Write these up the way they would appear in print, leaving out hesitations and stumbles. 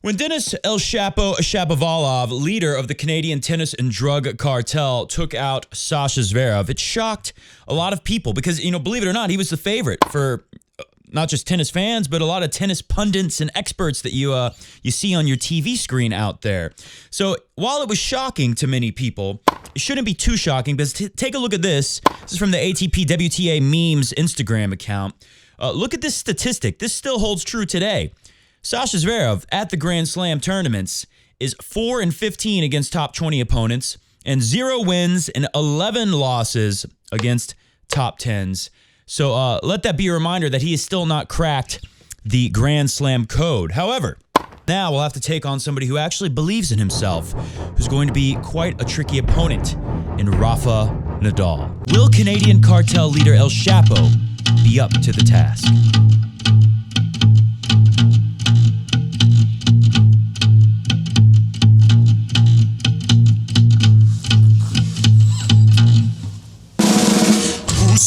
When Denis El Shapo Shapovalov, leader of the Canadian tennis and drug cartel, took out Sasha Zverev, it shocked a lot of people because, believe it or not, he was the favorite for not just tennis fans, but a lot of tennis pundits and experts that you see on your TV screen out there. So while it was shocking to many people, it shouldn't be too shocking because take a look at this. This is from the ATP WTA Memes Instagram account. Look at this statistic. This still holds true today. Sasha Zverev at the Grand Slam tournaments is 4-15 against top 20 opponents and 0 wins and 11 losses against top 10s. So let that be a reminder that he has still not cracked the Grand Slam code. However, now we'll have to take on somebody who actually believes in himself, who's going to be quite a tricky opponent in Rafa Nadal. Will Canadian cartel leader El Shapo be up to the task?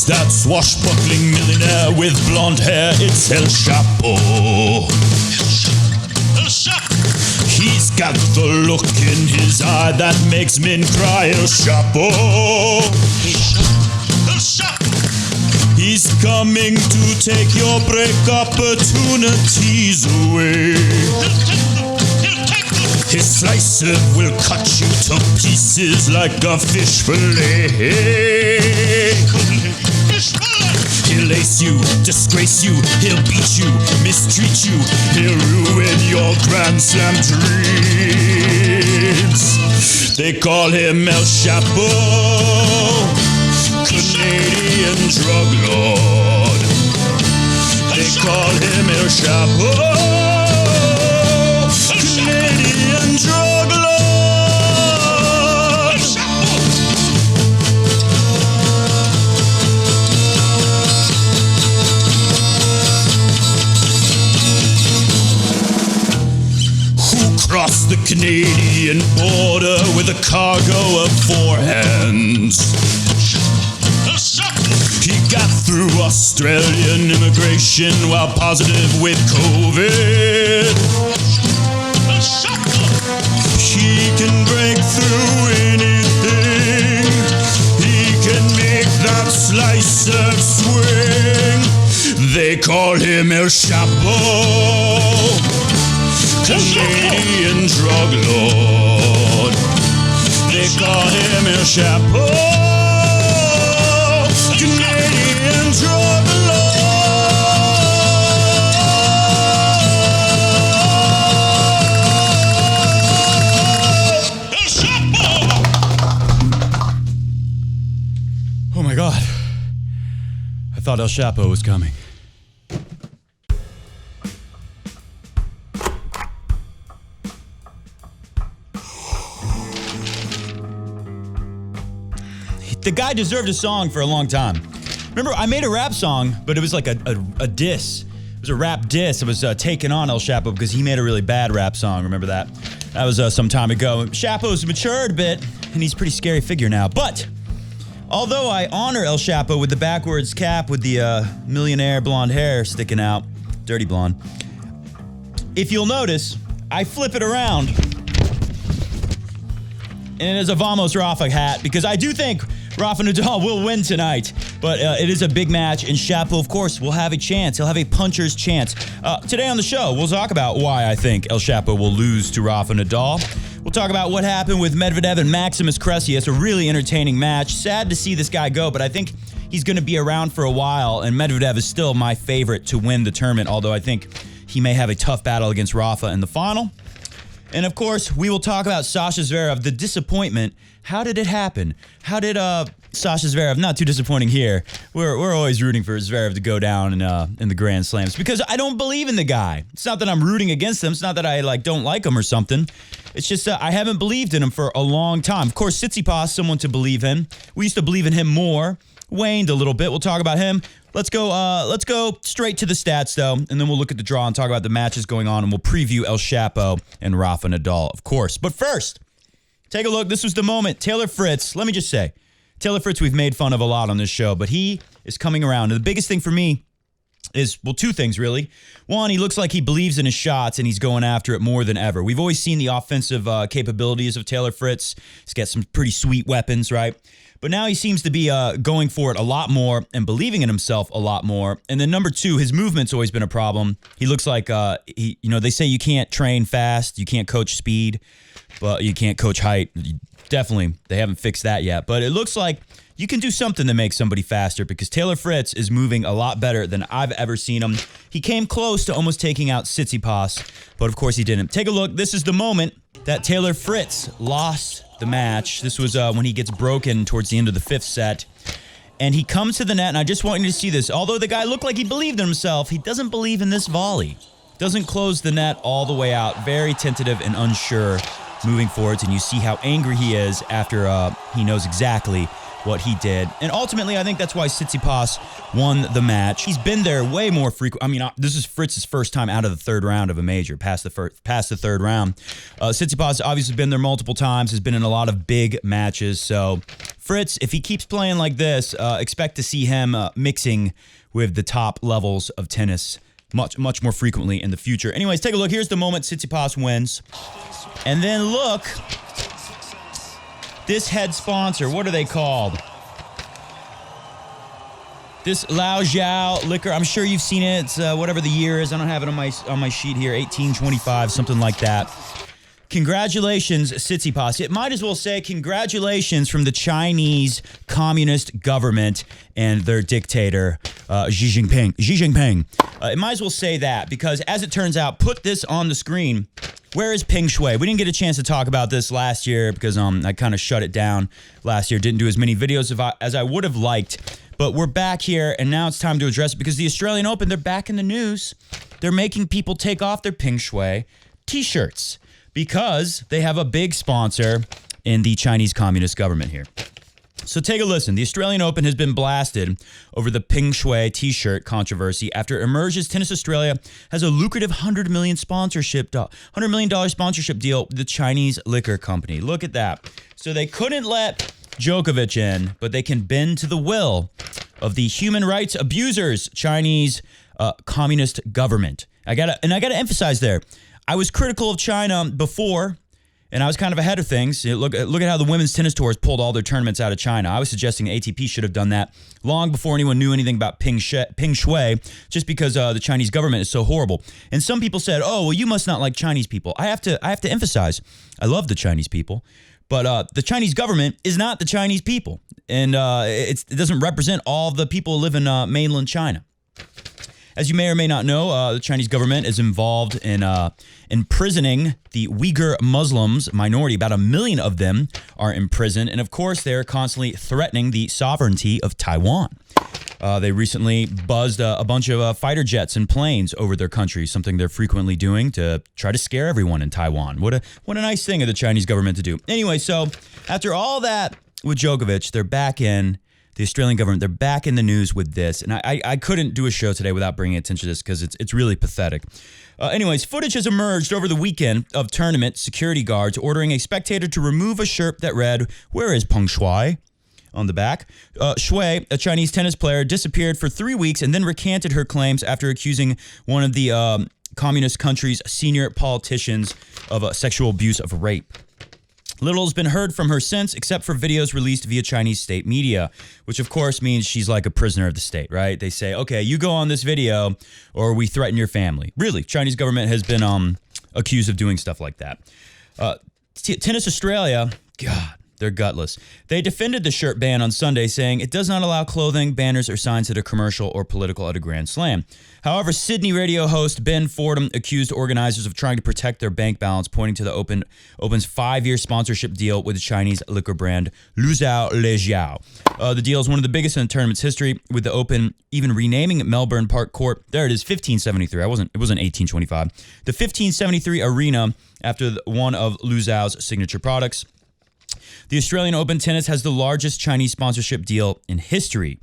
That swashbuckling millionaire with blonde hair, it's El Shapo. El Shapo. He's got the look in his eye that makes men cry, El Shapo. El Shapo. He's coming to take your break opportunities away. His slicer will cut you to pieces like a fish fillet. He'll lace you, disgrace you, he'll beat you, mistreat you, he'll ruin your Grand Slam dreams. They call him El Shapo, Canadian drug lord. They call him El Shapo, Canadian drug lord. Crossed the Canadian border with a cargo of forehands. He got through Australian immigration while positive with COVID. He can break through anything. He can make that slicer swing. They call him El Shapo, Canadian drug lord. They call him El Shapo, Canadian drug lord. El Shapo. Oh my God. I thought El Shapo was coming. The guy deserved a song for a long time. Remember, I made a rap song, but it was like a diss. It was a rap diss. It was taken on El Shapo because he made a really bad rap song. Remember that? That was some time ago. Shapo's matured a bit, and he's a pretty scary figure now. But although I honor El Shapo with the backwards cap with the millionaire blonde hair sticking out, dirty blonde, if you'll notice, I flip it around, and it is a Vamos Rafa hat because I do think Rafa Nadal will win tonight, but it is a big match, and Shapo, of course, will have a chance. He'll have a puncher's chance. Today on the show, we'll talk about why I think El Shapo will lose to Rafa Nadal. We'll talk about what happened with Medvedev and Maximus Cressy. It's a really entertaining match. Sad to see this guy go, but I think he's going to be around for a while, and Medvedev is still my favorite to win the tournament, although I think he may have a tough battle against Rafa in the final. And of course, we will talk about Sasha Zverev, the disappointment. How did it happen? How did Sasha Zverev, not too disappointing here. We're always rooting for Zverev to go down in the Grand Slams because I don't believe in the guy. It's not that I'm rooting against him. It's not that I don't like him or something. It's just that I haven't believed in him for a long time. Of course, Tsitsipas, someone to believe in. We used to believe in him more. Waned a little bit. We'll talk about him. Let's go straight to the stats, though, and then we'll look at the draw and talk about the matches going on, and we'll preview El Shapo and Rafa Nadal, of course. But first, take a look. This was the moment. Taylor Fritz, let me just say, Taylor Fritz we've made fun of a lot on this show, but he is coming around. And the biggest thing for me is, well, two things, really. One, he looks like he believes in his shots, and he's going after it more than ever. We've always seen the offensive capabilities of Taylor Fritz. He's got some pretty sweet weapons, right? But now he seems to be going for it a lot more and believing in himself a lot more. And then number two, his movement's always been a problem. He looks like, they say you can't train fast, you can't coach speed, but you can't coach height. Definitely, they haven't fixed that yet. But it looks like you can do something to make somebody faster because Taylor Fritz is moving a lot better than I've ever seen him. He came close to almost taking out Tsitsipas, but of course he didn't. Take a look. This is the moment that Taylor Fritz lost the match. This was when he gets broken towards the end of the fifth set. And he comes to the net, and I just want you to see this. Although the guy looked like he believed in himself, he doesn't believe in this volley. Doesn't close the net all the way out. Very tentative and unsure moving forwards, and you see how angry he is after he knows exactly what he did. And ultimately, I think that's why Tsitsipas won the match. He's been there way more frequent. I mean, this is Fritz's first time out of the third round of a major, past the third round. Tsitsipas obviously been there multiple times, has been in a lot of big matches. So Fritz, if he keeps playing like this, expect to see him mixing with the top levels of tennis much more frequently in the future. Anyways, take a look. Here's the moment Tsitsipas wins. And then look, this head sponsor, what are they called? This Lao Jiao liquor, I'm sure you've seen it. It's whatever the year is. I don't have it on my sheet here, 1825, something like that. Congratulations, Tsitsipas. It might as well say congratulations from the Chinese Communist government and their dictator, Xi Jinping. It might as well say that because, as it turns out, put this on the screen. Where is Peng Shuai? We didn't get a chance to talk about this last year because I kind of shut it down last year. Didn't do as many videos as I would have liked. But we're back here, and now it's time to address it because the Australian Open, they're back in the news. They're making people take off their Peng Shuai t-shirts because they have a big sponsor in the Chinese Communist government here. So take a listen. The Australian Open has been blasted over the Peng Shuai t-shirt controversy after it emerges Tennis Australia has a lucrative $100 million sponsorship deal with the Chinese liquor company. Look at that. So they couldn't let Djokovic in, but they can bend to the will of the human rights abusers, Chinese communist government. I gotta emphasize there. I was critical of China before, and I was kind of ahead of things. Look at how the women's tennis tours pulled all their tournaments out of China. I was suggesting ATP should have done that long before anyone knew anything about Peng Shuai, just because the Chinese government is so horrible. And some people said, "Oh, well, you must not like Chinese people." I have to emphasize, I love the Chinese people, but the Chinese government is not the Chinese people, and it doesn't represent all the people who live in mainland China. As you may or may not know, the Chinese government is involved in imprisoning the Uyghur Muslims minority. About 1 million of them are in prison. And of course, they're constantly threatening the sovereignty of Taiwan. They recently buzzed a bunch of fighter jets and planes over their country, something they're frequently doing to try to scare everyone in Taiwan. What a nice thing of the Chinese government to do. Anyway, so after all that with Djokovic, they're back in. The Australian government, they're back in the news with this. And I couldn't do a show today without bringing attention to this because it's really pathetic. Anyways, footage has emerged over the weekend of tournament security guards ordering a spectator to remove a shirt that read, "Where is Peng Shuai?" on the back. Shuai, a Chinese tennis player, disappeared for 3 weeks and then recanted her claims after accusing one of the communist country's senior politicians of sexual abuse of rape. Little has been heard from her since, except for videos released via Chinese state media, which of course means she's like a prisoner of the state, right? They say, okay, you go on this video or we threaten your family. Really, Chinese government has been accused of doing stuff like that. Tennis Australia, God, they're gutless. They defended the shirt ban on Sunday, saying it does not allow clothing, banners, or signs that are commercial or political at a Grand Slam. However, Sydney radio host Ben Fordham accused organizers of trying to protect their bank balance, pointing to the Open's 5-year sponsorship deal with the Chinese liquor brand Luzhou Lejiao. The deal is one of the biggest in the tournament's history, with the Open even renaming Melbourne Park Court. There it is, 1573. It wasn't 1825. The 1573 arena after one of Luzhou's signature products. The Australian Open tennis has the largest Chinese sponsorship deal in history.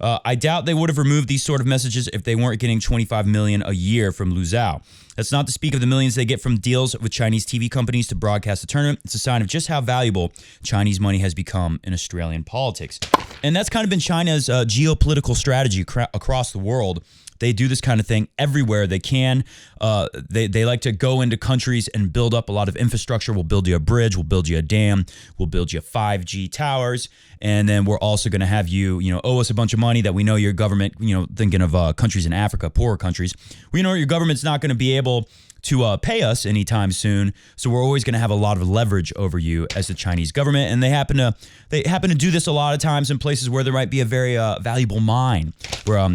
I doubt they would have removed these sort of messages if they weren't getting $25 million a year from Luzhou. That's not to speak of the millions they get from deals with Chinese TV companies to broadcast the tournament. It's a sign of just how valuable Chinese money has become in Australian politics. And that's kind of been China's geopolitical strategy across the world They do this kind of thing everywhere they can. They like to go into countries and build up a lot of infrastructure. We'll build you a bridge. We'll build you a dam. We'll build you 5G towers. And then we're also going to have you, owe us a bunch of money that we know your government, thinking of countries in Africa, poorer countries. We know your government's not going to be able to pay us anytime soon, so we're always going to have a lot of leverage over you as the Chinese government, and they happen to do this a lot of times in places where there might be a very valuable mine, where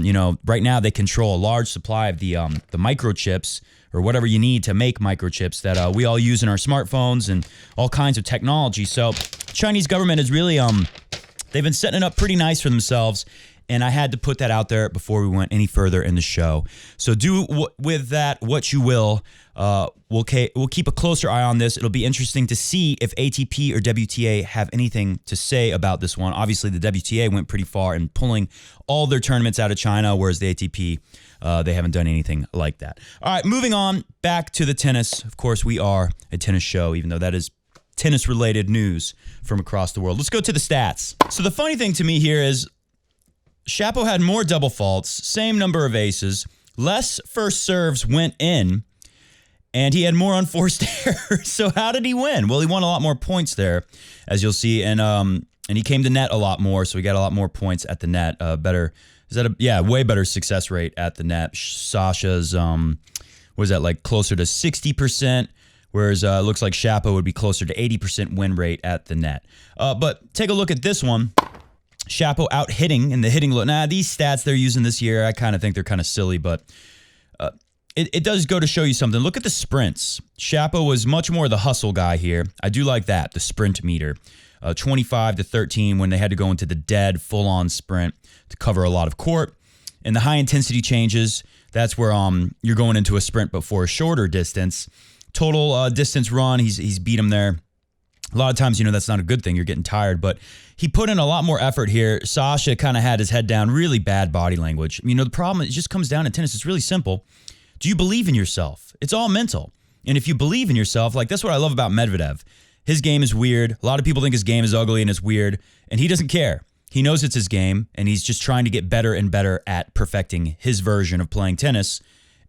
right now they control a large supply of the microchips or whatever you need to make microchips that we all use in our smartphones and all kinds of technology. So Chinese government is really they've been setting it up pretty nice for themselves. And I had to put that out there before we went any further in the show. So do with that what you will. We'll keep a closer eye on this. It'll be interesting to see if ATP or WTA have anything to say about this one. Obviously, the WTA went pretty far in pulling all their tournaments out of China, whereas the ATP, they haven't done anything like that. All right, moving on back to the tennis. Of course, we are a tennis show, even though that is tennis-related news from across the world. Let's go to the stats. So the funny thing to me here is Shapo had more double faults, same number of aces, less first serves went in, and he had more unforced errors. So how did he win? Well, he won a lot more points there, as you'll see, and he came to net a lot more, so he got a lot more points at the net. Way better success rate at the net. Sasha's closer to 60%, whereas it looks like Shapo would be closer to 80% win rate at the net. But take a look at this one. Shapo out hitting in the hitting load. Now, these stats they're using this year, I kind of think they're kind of silly, but it does go to show you something. Look at the sprints. Shapo was much more the hustle guy here. I do like that, the sprint meter. 25 to 13 when they had to go into the dead, full-on sprint to cover a lot of court. And the high-intensity changes, that's where you're going into a sprint but for a shorter distance. Total distance run, he's beat him there. A lot of times, that's not a good thing. You're getting tired, but he put in a lot more effort here. Sasha kind of had his head down, really bad body language. The problem, it just comes down to tennis. It's really simple. Do you believe in yourself? It's all mental. And if you believe in yourself, that's what I love about Medvedev. His game is weird. A lot of people think his game is ugly and it's weird, and he doesn't care. He knows it's his game, and he's just trying to get better and better at perfecting his version of playing tennis.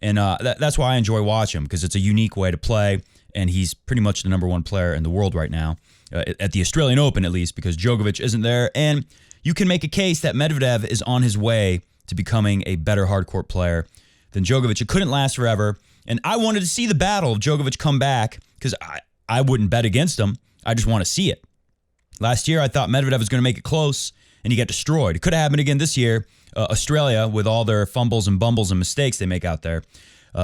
And that's why I enjoy watching him, because it's a unique way to play. And he's pretty much the number one player in the world right now, at the Australian Open at least, because Djokovic isn't there. And you can make a case that Medvedev is on his way to becoming a better hardcourt player than Djokovic. It couldn't last forever. And I wanted to see the battle of Djokovic come back, because I wouldn't bet against him. I just want to see it. Last year, I thought Medvedev was going to make it close, and he got destroyed. It could have happened again this year. Australia, with all their fumbles and bumbles and mistakes they make out there,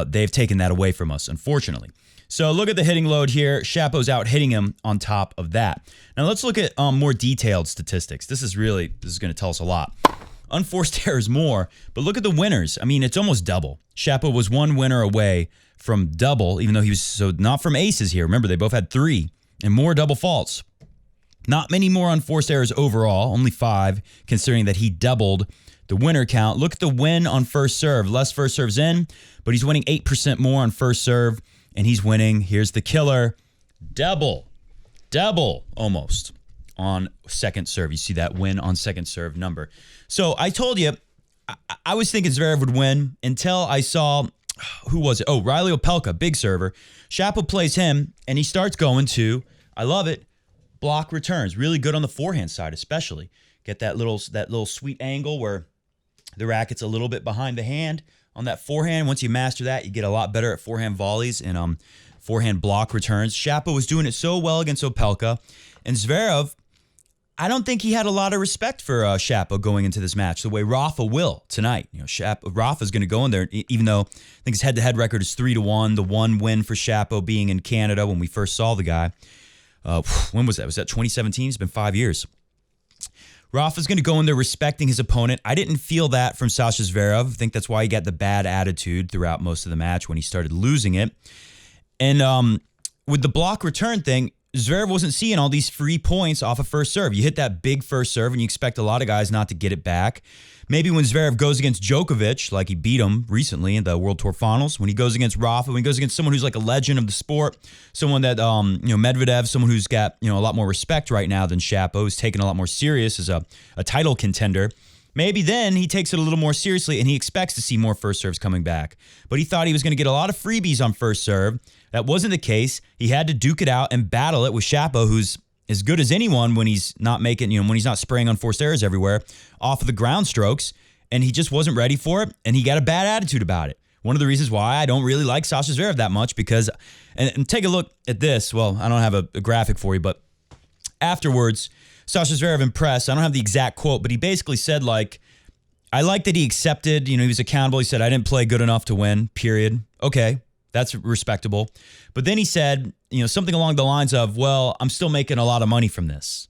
they've taken that away from us, unfortunately. So look at the hitting load here. Shapo's out hitting him on top of that. Now let's look at more detailed statistics. This is going to tell us a lot. Unforced errors more, but look at the winners. It's almost double. Shapo was one winner away from double, even though he was not from aces here. Remember, they both had 3 and more double faults. Not many more unforced errors overall, only 5, considering that he doubled the winner count. Look at the win on first serve. Less first serves in, but he's winning 8% more on first serve. And he's winning, here's the killer, double almost on second serve. You see that win on second serve number. So I told you, I was thinking Zverev would win until I saw, who was it? Oh, Riley Opelka, big server. Shapo plays him, and he starts going to, I love it, block returns. Really good on the forehand side, especially. Get that little sweet angle where the racket's a little bit behind the hand. On that forehand, once you master that, you get a lot better at forehand volleys and forehand block returns. Shapo was doing it so well against Opelka. And Zverev, I don't think he had a lot of respect for Shapo going into this match, the way Rafa will tonight. Rafa's going to go in there, even though I think his head-to-head record is 3-1. The one win for Shapo being in Canada when we first saw the guy. When was that? Was that 2017? It's been 5 years. Rafa's going to go in there respecting his opponent. I didn't feel that from Sasha Zverev. I think that's why he got the bad attitude throughout most of the match when he started losing it. And with the block return thing, Zverev wasn't seeing all these free points off of first serve. You hit that big first serve, and you expect a lot of guys not to get it back. Maybe when Zverev goes against Djokovic, like he beat him recently in the World Tour Finals, when he goes against Rafa, when he goes against someone who's like a legend of the sport, someone that, Medvedev, someone who's got, a lot more respect right now than Shapo, who's taken a lot more serious as a title contender. Maybe then he takes it a little more seriously and he expects to see more first serves coming back. But he thought he was going to get a lot of freebies on first serve. That wasn't the case. He had to duke it out and battle it with Shapo, who's as good as anyone when he's not making, when he's not spraying unforced errors everywhere off of the ground strokes. And he just wasn't ready for it. And he got a bad attitude about it. One of the reasons why I don't really like Sasha Zverev that much because, and take a look at this. Well, I don't have a graphic for you, but afterwards, Sasha Zverev in press, I don't have the exact quote, but he basically said, like, I like that he accepted, he was accountable. He said, I didn't play good enough to win, period. Okay, that's respectable. But then he said, something along the lines of, well, I'm still making a lot of money from this.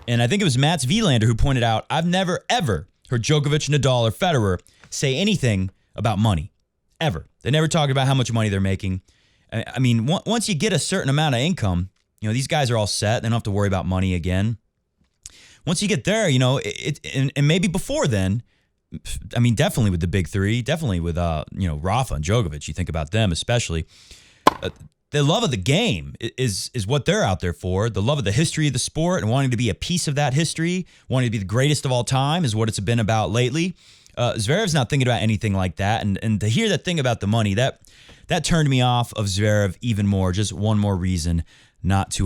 And I think it was Mats Wilander who pointed out, I've never, ever heard Djokovic, Nadal, or Federer say anything about money. Ever. They never talk about how much money they're making. I mean, once you get a certain amount of income, these guys are all set. They don't have to worry about money again. Once you get there, and maybe before then, I mean, definitely with the big three, definitely with, Rafa and Djokovic, you think about them especially. The love of the game is what they're out there for. The love of the history of the sport and wanting to be a piece of that history, wanting to be the greatest of all time is what it's been about lately. Zverev's not thinking about anything like that. And to hear that thing about the money, that turned me off of Zverev even more. Just one more reason not to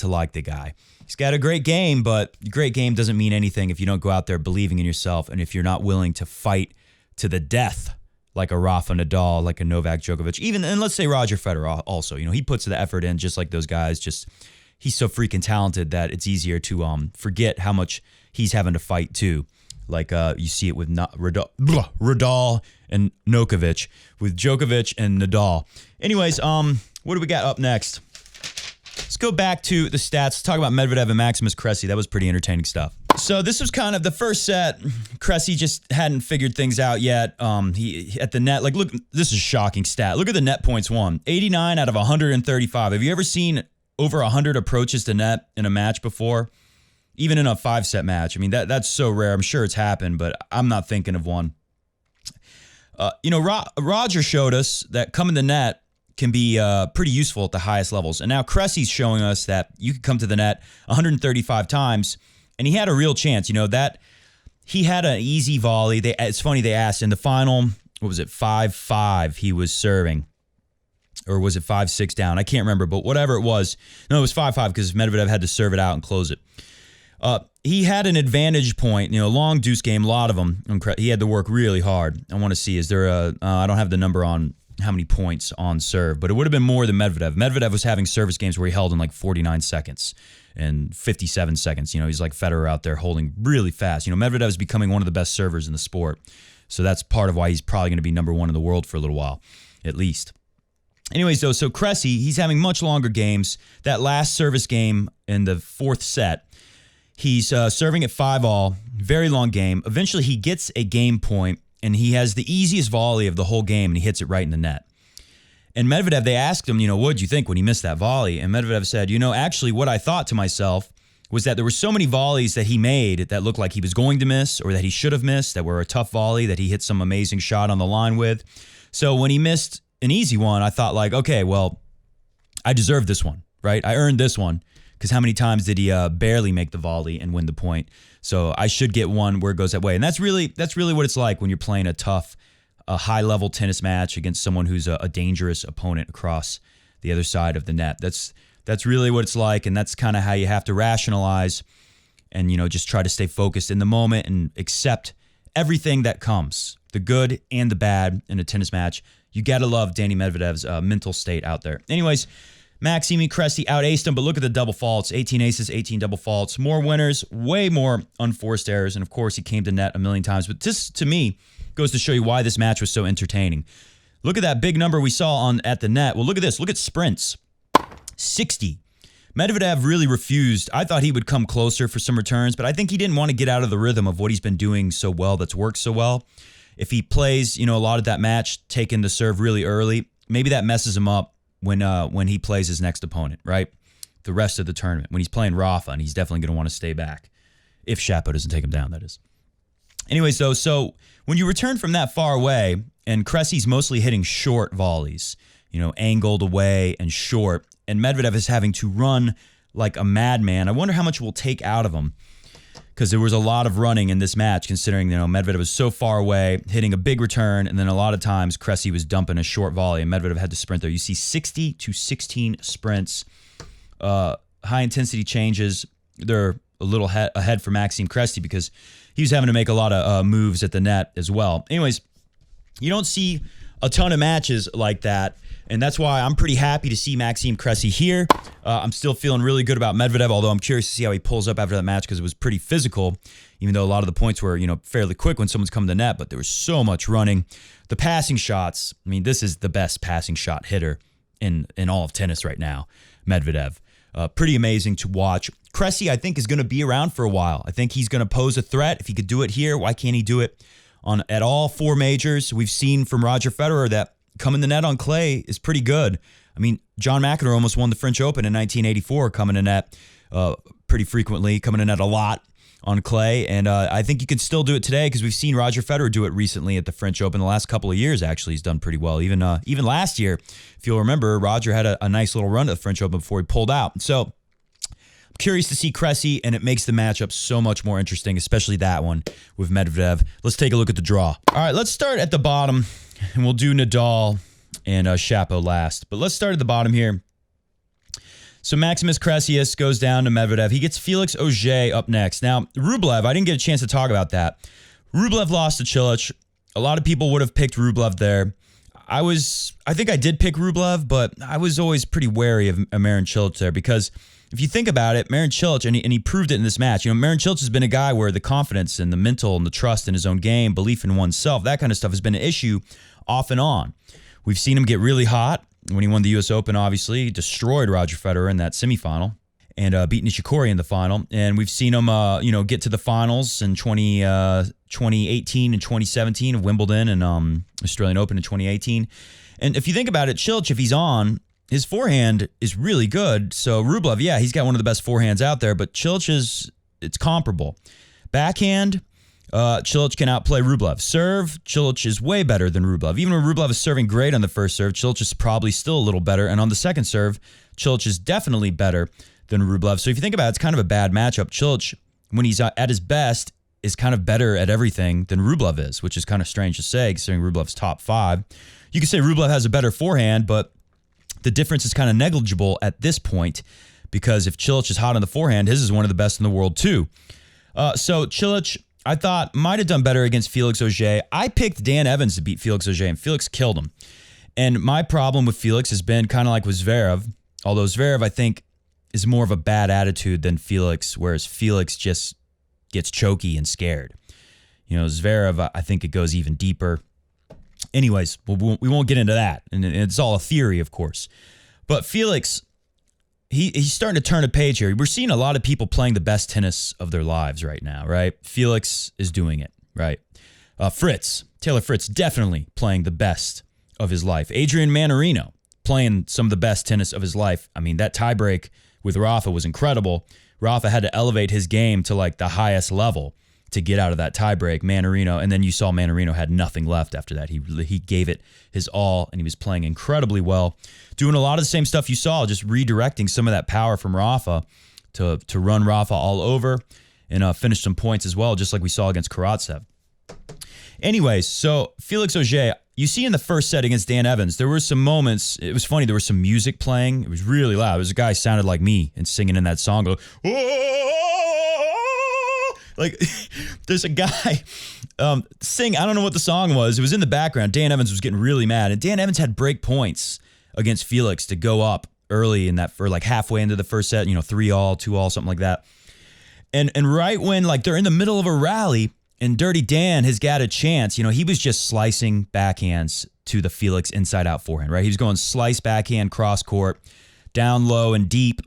like the guy. He's got a great game, but great game doesn't mean anything if you don't go out there believing in yourself and if you're not willing to fight to the death like a Rafa Nadal, like a Novak Djokovic, and let's say Roger Federer also. He puts the effort in just like those guys. Just he's so freaking talented that it's easier to forget how much he's having to fight too. Like you see it with Nadal and Nokovic, with Djokovic and Nadal. Anyways, what do we got up next? Let's go back to the stats. Let's talk about Medvedev and Maximus Cressy. That was pretty entertaining stuff. So this was kind of the first set. Cressy just hadn't figured things out yet. He at the net, like, look, this is a shocking stat. Look at the net points won. 89 out of 135. Have you ever seen over 100 approaches to net in a match before? Even in a 5-set match. I mean, that's so rare. I'm sure it's happened, but I'm not thinking of one. Roger showed us that coming to net can be pretty useful at the highest levels. And now Cressy's showing us that you can come to the net 135 times, and he had a real chance. That he had an easy volley. It's funny, they asked in the final, what was it, 5-5 he was serving. Or was it 5-6 down? I can't remember, but whatever it was. No, it was 5-5 because Medvedev had to serve it out and close it. He had an advantage point, long deuce game, a lot of them. He had to work really hard. I want to see, is there I don't have the number on how many points on serve, but it would have been more than Medvedev. Medvedev was having service games where he held in like 49 seconds and 57 seconds. He's like Federer out there holding really fast. Medvedev is becoming one of the best servers in the sport. So that's part of why he's probably going to be number one in the world for a little while, at least. Anyways, though, so Cressy, he's having much longer games. That last service game in the fourth set, he's serving at 5-all, very long game. Eventually, he gets a game point, and he has the easiest volley of the whole game, and he hits it right in the net. And Medvedev, they asked him, what did you think when he missed that volley? And Medvedev said, actually what I thought to myself was that there were so many volleys that he made that looked like he was going to miss or that he should have missed, that were a tough volley, that he hit some amazing shot on the line with. So when he missed an easy one, I thought like, okay, well, I deserve this one, right? I earned this one. Because how many times did he barely make the volley and win the point? So I should get one where it goes that way. And that's really what it's like when you're playing a tough, high-level tennis match against someone who's a dangerous opponent across the other side of the net. That's really what it's like, and that's kind of how you have to rationalize and just try to stay focused in the moment and accept everything that comes, the good and the bad in a tennis match. You got to love Danny Medvedev's mental state out there. Anyways, Maxime Cressy out-aced him, but look at the double faults. 18 aces, 18 double faults. More winners, way more unforced errors, and of course he came to net a million times. But this, to me, goes to show you why this match was so entertaining. Look at that big number we saw at the net. Well, look at this. Look at sprints. 60. Medvedev really refused. I thought he would come closer for some returns, but I think he didn't want to get out of the rhythm of what he's been doing so well, that's worked so well. If he plays, a lot of that match, taking the serve really early, maybe that messes him up when he plays his next opponent, right? The rest of the tournament. When he's playing Rafa, and he's definitely going to want to stay back. If Shapo doesn't take him down, that is. Anyways, though, so when you return from that far away, and Cressy's mostly hitting short volleys, angled away and short, and Medvedev is having to run like a madman, I wonder how much we'll take out of him. because there was a lot of running in this match, considering, Medvedev was so far away, hitting a big return, and then a lot of times Cressy was dumping a short volley, and Medvedev had to sprint there. You see 60 to 16 sprints, high-intensity changes. They're a little ahead for Maxime Cressy because he was having to make a lot of moves at the net as well. Anyways, you don't see a ton of matches like that, and that's why I'm pretty happy to see Maxime Cressy here. I'm still feeling really good about Medvedev, although I'm curious to see how he pulls up after that match because it was pretty physical, even though a lot of the points were, fairly quick when someone's coming to net, but there was so much running. The passing shots, this is the best passing shot hitter in all of tennis right now, Medvedev. Pretty amazing to watch. Cressy, I think, is going to be around for a while. I think he's going to pose a threat. If he could do it here, why can't he do it at all 4 majors? We've seen from Roger Federer that coming to net on clay is pretty good. John McEnroe almost won the French Open in 1984 coming to net pretty frequently, coming to net a lot on clay. And I think you can still do it today because we've seen Roger Federer do it recently at the French Open. The last couple of years, actually, he's done pretty well. Even last year, if you'll remember, Roger had a nice little run at the French Open before he pulled out. So I'm curious to see Cressy, and it makes the matchup so much more interesting, especially that one with Medvedev. Let's take a look at the draw. All right, let's start at the bottom, and we'll do Nadal and Shapo last. But let's start at the bottom here. So Maximus Cressy goes down to Medvedev. He gets Felix Auger up next. Now, Rublev, I didn't get a chance to talk about that. Rublev lost to Cilic. A lot of people would have picked Rublev there. I think I did pick Rublev, but I was always pretty wary of Marin Cilic there because if you think about it, Marin Cilic, and he proved it in this match. Marin Cilic has been a guy where the confidence and the mental and the trust in his own game, belief in oneself, that kind of stuff has been an issue off and on. We've seen him get really hot. When he won the U.S. Open, obviously, he destroyed Roger Federer in that semifinal and beat Nishikori in the final. And we've seen him, get to the finals in 2018 and 2017 of Wimbledon and Australian Open in 2018. And if you think about it, Cilic, if he's on, his forehand is really good. So Rublev, yeah, he's got one of the best forehands out there, but Cilic it's comparable. Backhand, Cilic can outplay Rublev. Serve, Cilic is way better than Rublev. Even when Rublev is serving great on the first serve, Cilic is probably still a little better. And on the second serve, Cilic is definitely better than Rublev. So if you think about it, it's kind of a bad matchup. Cilic, when he's at his best, is kind of better at everything than Rublev is, which is kind of strange to say considering Rublev's top 5. You could say Rublev has a better forehand, but the difference is kind of negligible at this point because if Cilic is hot on the forehand, his is one of the best in the world too. So Cilic, I thought, might have done better against Felix Auger. I picked Dan Evans to beat Felix Auger, and Felix killed him. And my problem with Felix has been kind of like with Zverev, although Zverev, I think, is more of a bad attitude than Felix, whereas Felix just gets choky and scared. Zverev, I think it goes even deeper. Anyways, we won't get into that, and it's all a theory, of course. But Felix, he's starting to turn a page here. We're seeing a lot of people playing the best tennis of their lives right now, right? Felix is doing it, right? Taylor Fritz, definitely playing the best of his life. Adrian Manarino playing some of the best tennis of his life. That tiebreak with Rafa was incredible. Rafa had to elevate his game to like the highest level to get out of that tiebreak. Manarino, and then you saw Manarino had nothing left after that. He gave it his all, and he was playing incredibly well, doing a lot of the same stuff you saw, just redirecting some of that power from Rafa to run Rafa all over and finish some points as well, just like we saw against Karatsev. Anyways, so Felix Auger, you see in the first set against Dan Evans, there were some moments, it was funny, there was some music playing. It was really loud. There was a guy sounded like me and singing in that song, go, like, there's a guy sing. I don't know what the song was. It was in the background. Dan Evans was getting really mad. And Dan Evans had break points against Felix to go up early in that, for like halfway into the first set, 3-all, 2-all, something like that. And right when like they're in the middle of a rally and Dirty Dan has got a chance, he was just slicing backhands to the Felix inside out forehand, right? He was going slice backhand cross court, down low and deep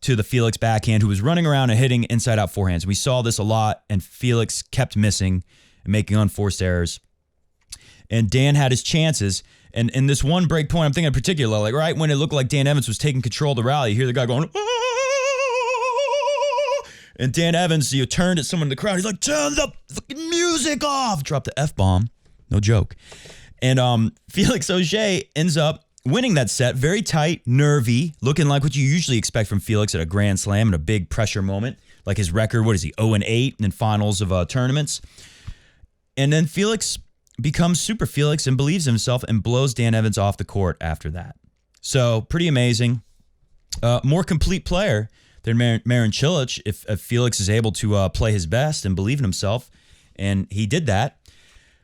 to the Felix backhand, who was running around and hitting inside-out forehands. We saw this a lot, and Felix kept missing and making unforced errors. And Dan had his chances. And in this one break point, I'm thinking in particular, like right when it looked like Dan Evans was taking control of the rally, you hear the guy going, "Ah!" And Dan Evans, turned at someone in the crowd. He's like, "Turn the fucking music off!" Dropped the F-bomb. No joke. And Felix Auger ends up winning that set, very tight, nervy, looking like what you usually expect from Felix at a Grand Slam in a big pressure moment like his record. What is he, 0-8 in finals of tournaments? And then Felix becomes Super Felix and believes in himself and blows Dan Evans off the court after that. So pretty amazing. More complete player than Marin Cilic if Felix is able to play his best and believe in himself. And he did that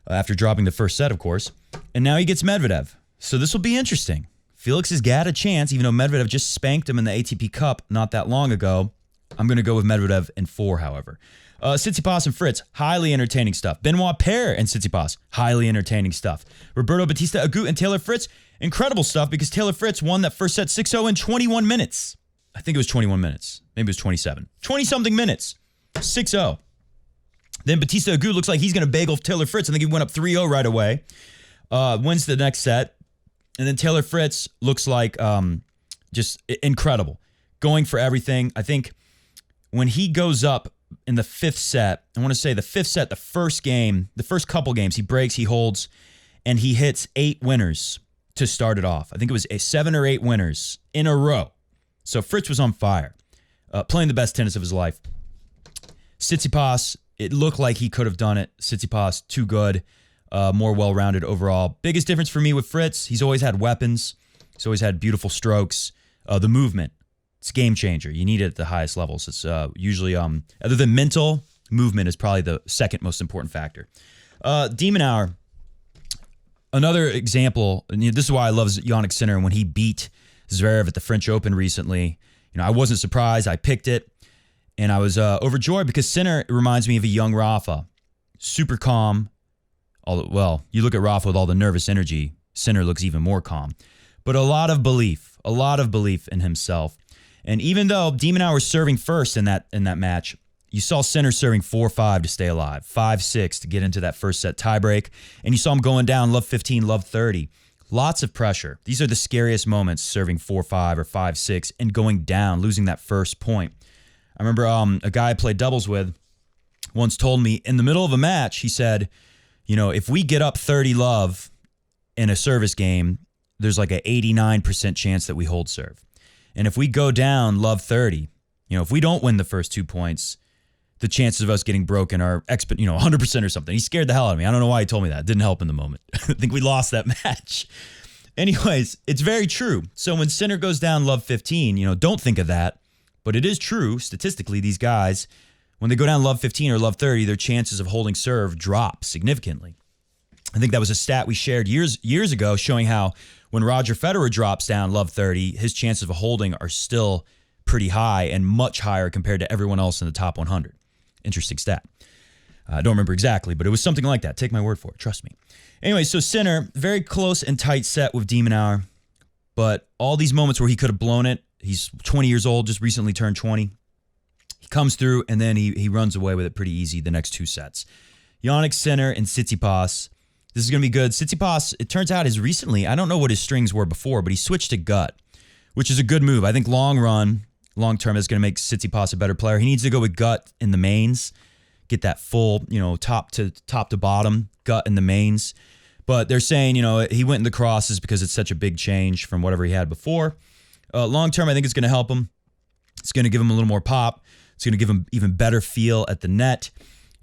after dropping the first set, of course. And now he gets Medvedev. So this will be interesting. Felix has got a chance, even though Medvedev just spanked him in the ATP Cup not that long ago. I'm going to go with Medvedev in 4, however. Tsitsipas and Fritz, highly entertaining stuff. Benoit Paire and Tsitsipas, highly entertaining stuff. Roberto Bautista Agut and Taylor Fritz, incredible stuff because Taylor Fritz won that first set 6-0 in 21 minutes. I think it was 21 minutes. Maybe it was 27. 20-something minutes. 6-0. Then Bautista Agut looks like he's going to bagel Taylor Fritz. I think he went up 3-0 right away. Wins the next set. And then Taylor Fritz looks like just incredible. Going for everything. I think when he goes up in the 5th set, I want to say the 5th set, the first game, the first couple games, he breaks, he holds, and he hits 8 winners to start it off. I think it was 7 or 8 winners in a row. So Fritz was on fire, playing the best tennis of his life. Tsitsipas, it looked like he could have done it. Tsitsipas, too good, more well-rounded overall. Biggest difference for me with Fritz, he's always had weapons. He's always had beautiful strokes. The movement, it's a game changer. You need it at the highest levels. It's usually, other than mental, movement is probably the second most important factor. Demon Hour, another example, and this is why I love Jannik Sinner when he beat Zverev at the French Open recently. I wasn't surprised. I picked it, and I was overjoyed because Sinner reminds me of a young Rafa. Super calm. Well, you look at Rafa with all the nervous energy. Sinner looks even more calm. But a lot of belief in himself. And even though Demon Hour was serving first in that match, you saw Sinner serving 4-5 to stay alive, 5-6 to get into that first set tiebreak, and you saw him going down love 15, love 30. Lots of pressure. These are the scariest moments, serving 4-5 or 5-6 and going down, losing that first point. I remember a guy I played doubles with once told me in the middle of a match, he said, if we get up 30 love in a service game, there's like an 89% chance that we hold serve. And if we go down love 30, if we don't win the first 2 points, the chances of us getting broken are 100% or something. He scared the hell out of me. I don't know why he told me that. It didn't help in the moment. I think we lost that match. Anyways, it's very true. So when Sinner goes down love 15, don't think of that. But it is true, statistically, these guys, when they go down love 15 or love 30, their chances of holding serve drop significantly. I think that was a stat we shared years ago showing how when Roger Federer drops down love 30, his chances of holding are still pretty high and much higher compared to everyone else in the top 100. Interesting stat. I don't remember exactly, but it was something like that. Take my word for it. Trust me. Anyway, so Sinner, very close and tight set with Demon Hour, but all these moments where he could have blown it, he's 20 years old, just recently turned 20. He comes through, and then he runs away with it pretty easy the next 2 sets. Jannik Sinner and Tsitsipas. This is going to be good. Tsitsipas, it turns out, is recently, I don't know what his strings were before, but he switched to gut, which is a good move. I think long term, is going to make Tsitsipas a better player. He needs to go with gut in the mains, get that full, top to bottom gut in the mains. But they're saying, he went in the crosses because it's such a big change from whatever he had before. Long term, I think it's going to help him. It's going to give him a little more pop. It's going to give him even better feel at the net.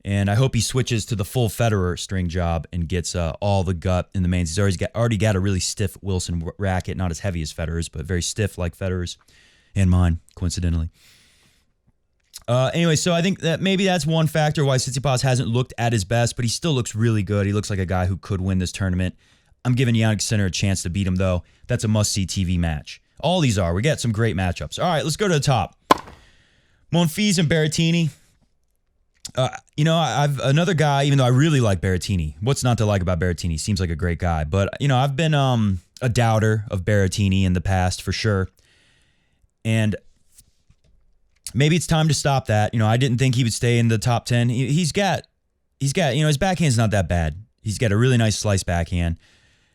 And I hope he switches to the full Federer string job and gets all the gut in the mains. He's already got a really stiff Wilson racket, not as heavy as Federer's, but very stiff like Federer's and mine, coincidentally. Anyway, so I think that maybe that's one factor why Tsitsipas hasn't looked at his best, but he still looks really good. He looks like a guy who could win this tournament. I'm giving Jannik Sinner a chance to beat him, though. That's a must-see TV match. All these are. We got some great matchups. All right, let's go to the top. Monfils and Berrettini. I've another guy, even though I really like Berrettini. What's not to like about Berrettini? Seems like a great guy. But, I've been a doubter of Berrettini in the past, for sure. And maybe it's time to stop that. I didn't think he would stay in the top 10. He's got, his backhand's not that bad. He's got a really nice slice backhand.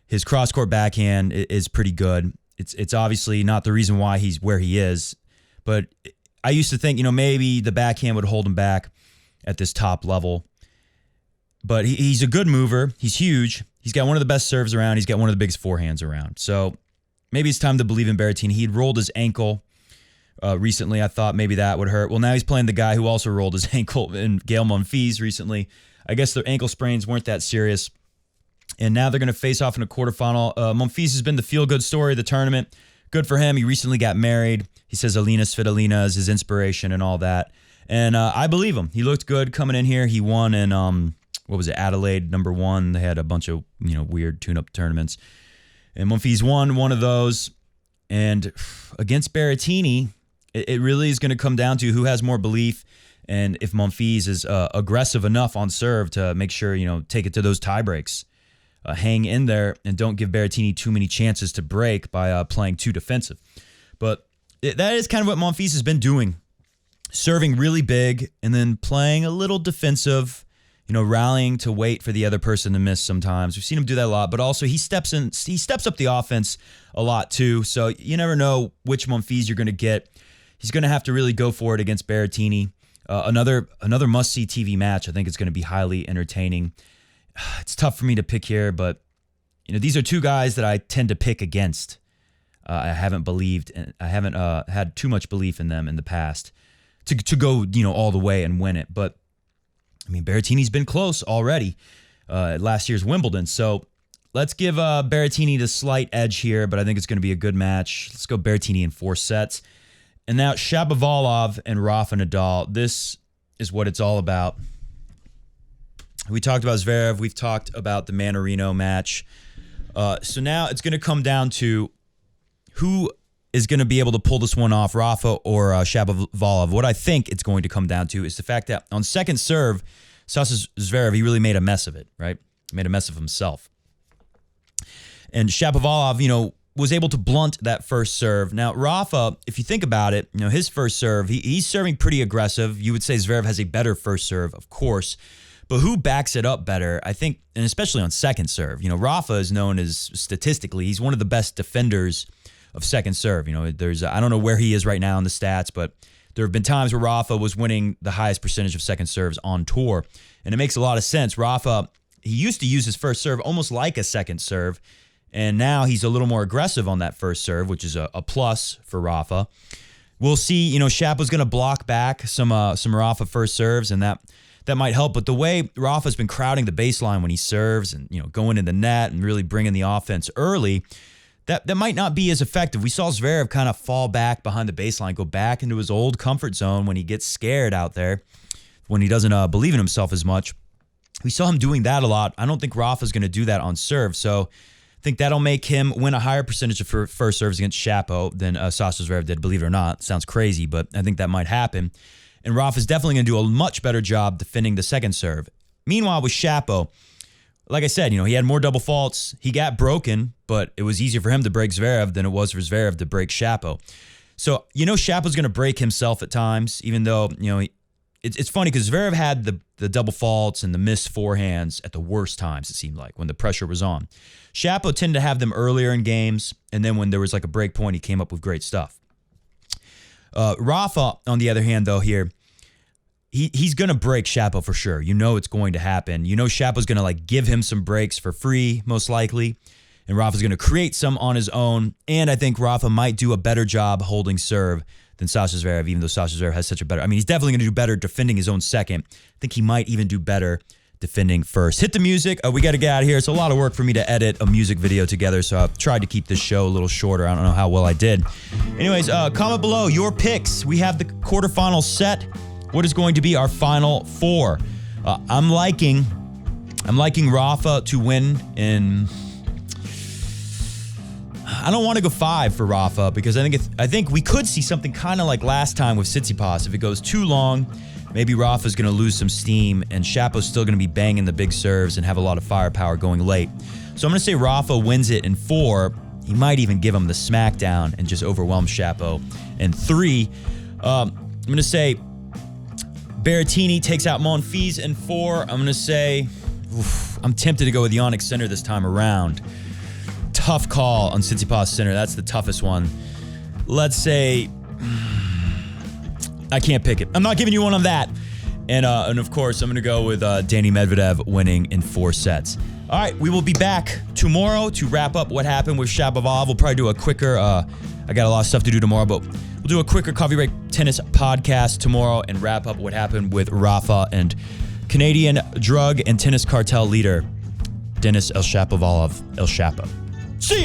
His cross-court backhand is pretty good. It's obviously not the reason why he's where he is, but I used to think, maybe the backhand would hold him back at this top level. But he's a good mover. He's huge. He's got one of the best serves around. He's got one of the biggest forehands around. So maybe it's time to believe in Berrettini. He had rolled his ankle recently. I thought maybe that would hurt. Well, now he's playing the guy who also rolled his ankle in Gael Monfils recently. I guess their ankle sprains weren't that serious. And now they're going to face off in a quarterfinal. Monfils has been the feel-good story of the tournament. Good for him. He recently got married. He says Alina Svitolina is his inspiration and all that. And I believe him. He looked good coming in here. He won in, Adelaide, #1. They had a bunch of, weird tune-up tournaments. And Monfils won one of those. And against Berrettini, it really is going to come down to who has more belief and if Monfils is aggressive enough on serve to make sure, take it to those tie breaks. Hang in there and don't give Berrettini too many chances to break by playing too defensive. But that is kind of what Monfils has been doing. Serving really big and then playing a little defensive, rallying to wait for the other person to miss sometimes. We've seen him do that a lot, but also he steps up the offense a lot too. So you never know which Monfils you're going to get. He's going to have to really go for it against Berrettini. Another must-see TV match. I think it's going to be highly entertaining. It's tough for me to pick here, but these are two guys that I tend to pick against. I haven't had too much belief in them in the past to go all the way and win it. But Berrettini's been close already at last year's Wimbledon. So let's give Berrettini the slight edge here, but I think it's going to be a good match. Let's go Berrettini in 4 sets. And now Shapovalov and Rafa Nadal. This is what it's all about. We talked about Zverev. We've talked about the Mannarino match. So now it's going to come down to who is going to be able to pull this one off, Rafa or Shapovalov. What I think it's going to come down to is the fact that on second serve, Sasha Zverev, he really made a mess of it, right? He made a mess of himself. And Shapovalov, was able to blunt that first serve. Now, Rafa, if you think about it, his first serve, he's serving pretty aggressive. You would say Zverev has a better first serve, of course. But who backs it up better, I think, and especially on second serve? Rafa is known as, statistically, he's one of the best defenders of second serve. I don't know where he is right now in the stats, but there have been times where Rafa was winning the highest percentage of second serves on tour. And it makes a lot of sense. Rafa, he used to use his first serve almost like a second serve, and now he's a little more aggressive on that first serve, which is a plus for Rafa. We'll see, Shapo's going to block back some Rafa first serves, and that might help. But the way Rafa's been crowding the baseline when he serves and, going in the net and really bringing the offense early, that might not be as effective. We saw Zverev kind of fall back behind the baseline, go back into his old comfort zone when he gets scared out there, when he doesn't believe in himself as much. We saw him doing that a lot. I don't think Rafa's going to do that on serve. So I think that'll make him win a higher percentage of first serves against Shapo than Sasha Zverev did, believe it or not. Sounds crazy, but I think that might happen. And Rafa's definitely going to do a much better job defending the second serve. Meanwhile, with Shapo, like I said, he had more double faults. He got broken, but it was easier for him to break Zverev than it was for Zverev to break Shapo. So, Shapo's going to break himself at times, even though, it's funny because Zverev had the double faults and the missed forehands at the worst times, it seemed like, when the pressure was on. Shapo tended to have them earlier in games, and then when there was like a break point, he came up with great stuff. Rafa, on the other hand, though, here, he's going to break Shapo for sure. It's going to happen. Shapo's going to give him some breaks for free, most likely. And Rafa's going to create some on his own. And I think Rafa might do a better job holding serve than Sasha Zverev, even though Sasha Zverev has such a better... he's definitely going to do better defending his own second. I think he might even do better defending first. Hit the music. We got to get out of here. It's a lot of work for me to edit a music video together, so I've tried to keep this show a little shorter. I don't know how well I did. Anyways, comment below your picks. We have the quarterfinal set. What is going to be our final 4? I'm liking Rafa to win in... I don't want to go 5 for Rafa because I think we could see something kind of like last time with Tsitsipas. If it goes too long, maybe Rafa's going to lose some steam and Shapo's still going to be banging the big serves and have a lot of firepower going late. So I'm going to say Rafa wins it in 4. He might even give him the smackdown and just overwhelm Shapo. And 3, I'm going to say Berrettini takes out Monfils in 4. I'm going to say, I'm tempted to go with Jannik Sinner this time around. Tough call on Tsitsipas Sinner. That's the toughest one. Let's say, I can't pick it. I'm not giving you one on that. And of course, I'm going to go with Danny Medvedev winning in 4 sets. All right, we will be back tomorrow to wrap up what happened with Shapovalov. We'll probably do a quicker, I got a lot of stuff to do tomorrow, but we'll do a quicker Coffee Break Tennis podcast tomorrow and wrap up what happened with Rafa and Canadian drug and tennis cartel leader, Denis El Shapovalov, El Shapo. See ya!